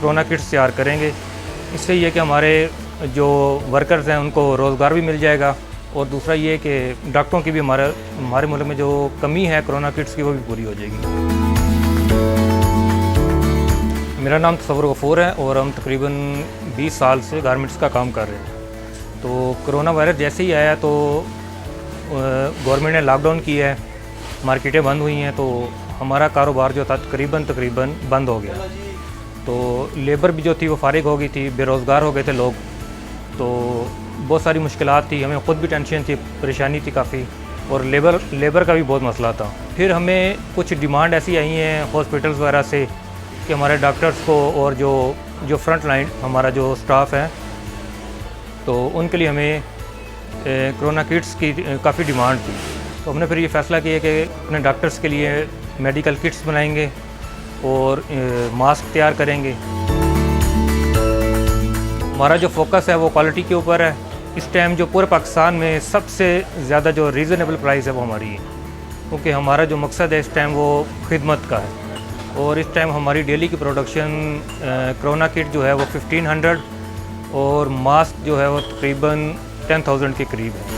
Corona kits तैयार करेंगे। इससे ये कि हमारे जो वर्कर्स हैं उनको रोज़गार भी मिल जाएगा, और दूसरा ये कि डॉक्टरों की भी हमारे मुल्क में जो कमी है कोरोना किट्स की वो भी पूरी हो जाएगी। मेरा नाम तसव्वुर गफूर है और हम तकरीबन 20 साल से गारमेंट्स का काम कर रहे हैं। तो कोरोना वायरस जैसे ही आया तो गवर्नमेंट ने लॉकडाउन किया है, मार्केटें बंद हुई हैं, तो हमारा कारोबार जो था तकरीबन बंद हो गया। तो लेबर भी जो थी वो फारिग हो गई थी, बेरोज़गार हो गए थे लोग, तो बहुत सारी मुश्किलात थी, हमें ख़ुद भी टेंशन थी, परेशानी थी काफ़ी, और लेबर का भी बहुत मसला था। फिर हमें कुछ डिमांड ऐसी आई हैं हॉस्पिटल्स वगैरह से कि हमारे डॉक्टर्स को और जो फ्रंट लाइन हमारा जो स्टाफ है तो उनके लिए हमें कोरोना किट्स की काफ़ी डिमांड थी। तो हमने फिर ये फ़ैसला किया कि अपने डॉक्टर्स के लिए मेडिकल किट्स बनाएंगे और मास्क तैयार करेंगे। हमारा जो फोकस है वो क्वालिटी के ऊपर है। इस टाइम जो पूरे पाकिस्तान में सबसे ज़्यादा जो रीज़नेबल प्राइस है वो हमारी है, क्योंकि हमारा जो मकसद है इस टाइम वो खिदमत का है। और इस टाइम हमारी डेली की प्रोडक्शन कोरोना किट जो है वो 1500 और मास्क जो है वो तकरीबन 10,000 के करीब है।